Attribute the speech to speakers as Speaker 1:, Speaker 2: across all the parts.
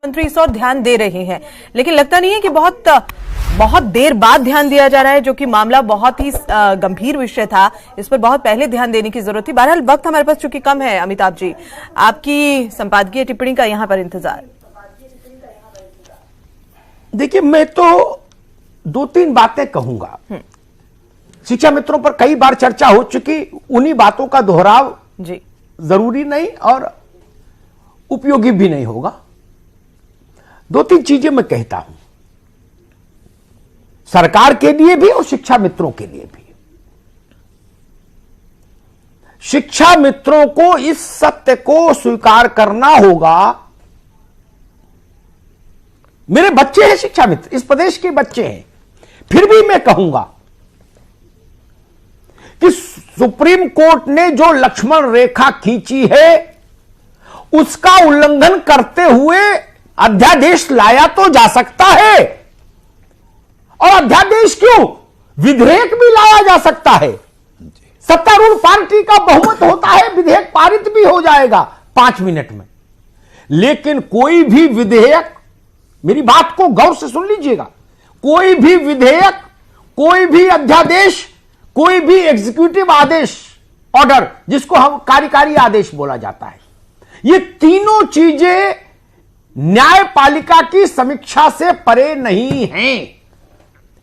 Speaker 1: मंत्री इस और ध्यान दे रहे हैं, लेकिन लगता नहीं है कि बहुत देर बाद ध्यान दिया जा रहा है, जो कि मामला बहुत ही गंभीर विषय था। इस पर बहुत पहले ध्यान देने की जरूरत थी। बहरहाल वक्त हमारे पास चूंकि कम है, अमिताभ जी आपकी संपादकीय टिप्पणी का यहां पर इंतजार।
Speaker 2: देखिए, मैं तो 2-3 बातें कहूंगा। शिक्षा मित्रों पर कई बार चर्चा हो चुकी, उन्हीं बातों का दोहराव जी जरूरी नहीं और उपयोगी भी नहीं होगा। 2-3 चीजें मैं कहता हूं, सरकार के लिए भी और शिक्षा मित्रों के लिए भी। शिक्षा मित्रों को इस सत्य को स्वीकार करना होगा। मेरे बच्चे हैं शिक्षा मित्र, इस प्रदेश के बच्चे हैं, फिर भी मैं कहूंगा कि सुप्रीम कोर्ट ने जो लक्ष्मण रेखा खींची है उसका उल्लंघन करते हुए अध्यादेश लाया तो जा सकता है, और अध्यादेश क्यों, विधेयक भी लाया जा सकता है। सत्तारूढ़ पार्टी का बहुमत होता है, विधेयक पारित भी हो जाएगा 5 मिनट में। लेकिन कोई भी विधेयक, मेरी बात को गौर से सुन लीजिएगा, कोई भी विधेयक, कोई भी अध्यादेश, कोई भी एग्जीक्यूटिव आदेश, ऑर्डर, जिसको हम कार्यकारी आदेश बोला जाता है, ये तीनों चीजें न्यायपालिका की समीक्षा से परे नहीं हैं,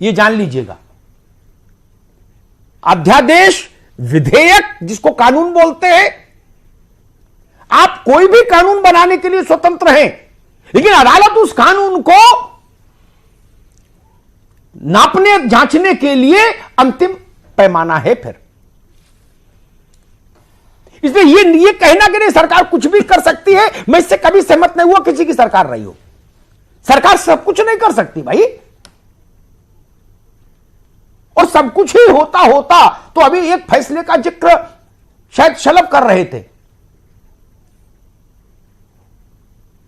Speaker 2: ये जान लीजिएगा। अध्यादेश, विधेयक, जिसको कानून बोलते हैं, आप कोई भी कानून बनाने के लिए स्वतंत्र हैं, लेकिन अदालत उस कानून को नापने जांचने के लिए अंतिम पैमाना है। फिर इसलिए ये कहना कि नहीं सरकार कुछ भी कर सकती है, मैं इससे कभी सहमत नहीं हुआ, किसी की सरकार रही हो। सरकार सब कुछ नहीं कर सकती भाई, और सब कुछ ही होता होता तो अभी एक फैसले का जिक्र शायद शलभ कर रहे थे,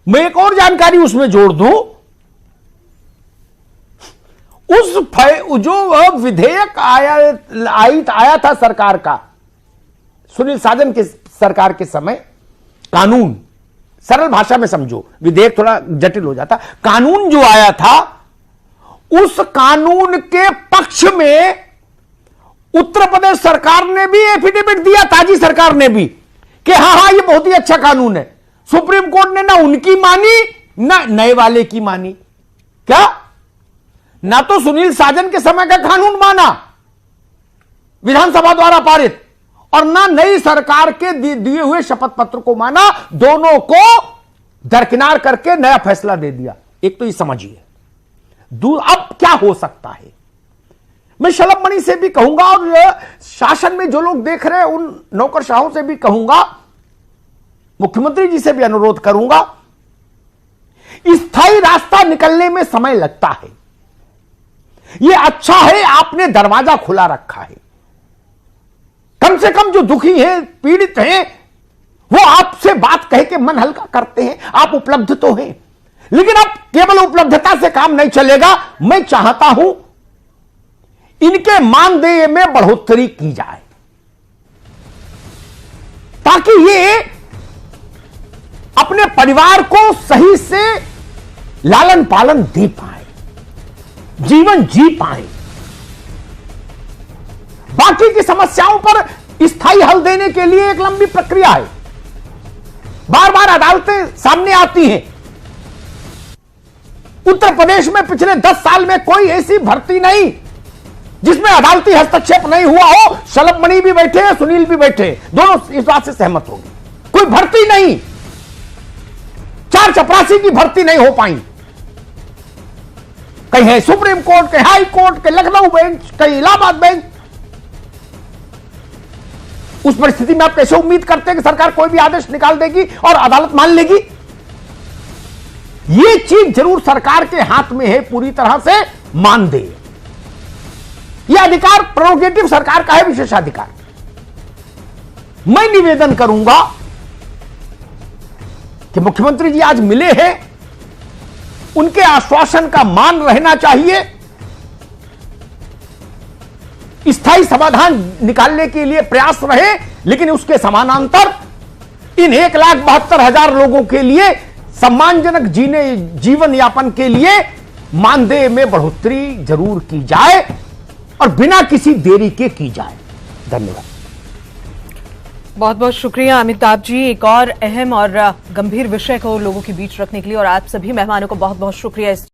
Speaker 2: मैं एक और जानकारी उसमें जोड़ दूं। जो विधेयक आया था सरकार का, सुनील साजन के सरकार के समय, कानून, सरल भाषा में समझो, विधेयक थोड़ा जटिल हो जाता, कानून जो आया था, उस कानून के पक्ष में उत्तर प्रदेश सरकार ने भी एफिडेविट दिया, ताजी सरकार ने भी, कि हां ये बहुत ही अच्छा कानून है। सुप्रीम कोर्ट ने ना उनकी मानी ना नए वाले की मानी। क्या, ना तो सुनील साजन के समय का कानून माना विधानसभा द्वारा पारित, और ना नई सरकार के दिए हुए शपथ पत्र को माना, दोनों को दरकिनार करके नया फैसला दे दिया। एक तो ये समझिए। अब क्या हो सकता है, मैं शलभ मणि से भी कहूंगा और शासन में जो लोग देख रहे हैं उन नौकरशाहों से भी कहूंगा, मुख्यमंत्री जी से भी अनुरोध करूंगा, स्थायी रास्ता निकलने में समय लगता है। यह अच्छा है आपने दरवाजा खुला रखा है, कम से कम जो दुखी हैं, पीड़ित हैं, वो आपसे बात कह के मन हल्का करते हैं, आप उपलब्ध तो हैं। लेकिन अब केवल उपलब्धता से काम नहीं चलेगा। मैं चाहता हूं इनके मानदेय में बढ़ोतरी की जाए, ताकि ये अपने परिवार को सही से लालन पालन दे पाए, जीवन जी पाए। बाकी की समस्याओं पर स्थायी हल देने के लिए एक लंबी प्रक्रिया है, बार बार अदालतें सामने आती हैं। उत्तर प्रदेश में पिछले 10 साल में कोई ऐसी भर्ती नहीं जिसमें अदालती हस्तक्षेप नहीं हुआ हो। शलभ मणि भी बैठे हैं, सुनील भी बैठे हैं, दोनों इस बात से सहमत होंगे। कोई भर्ती नहीं, 4 चपरासी की भर्ती नहीं हो पाई। कहीं है सुप्रीम कोर्ट, कहीं हाई कोर्ट, कहीं लखनऊ बेंच, कहीं इलाहाबाद बेंच। उस परिस्थिति में आप कैसे उम्मीद करते हैं कि सरकार कोई भी आदेश निकाल देगी और अदालत मान लेगी? यह चीज जरूर सरकार के हाथ में है, पूरी तरह से मान दे। यह अधिकार प्रोरोगेटिव सरकार का है, विशेषाधिकार। मैं निवेदन करूंगा कि मुख्यमंत्री जी आज मिले हैं, उनके आश्वासन का मान रहना चाहिए। स्थायी समाधान निकालने के लिए प्रयास रहे, लेकिन उसके समानांतर इन 1,72,000 लोगों के लिए सम्मानजनक जीवन यापन के लिए मानदेय में बढ़ोतरी जरूर की जाए और बिना किसी देरी के की जाए। धन्यवाद।
Speaker 1: बहुत बहुत शुक्रिया अमिताभ जी, एक और अहम और गंभीर विषय को लोगों के बीच रखने के लिए, और आप सभी मेहमानों को बहुत बहुत शुक्रिया इस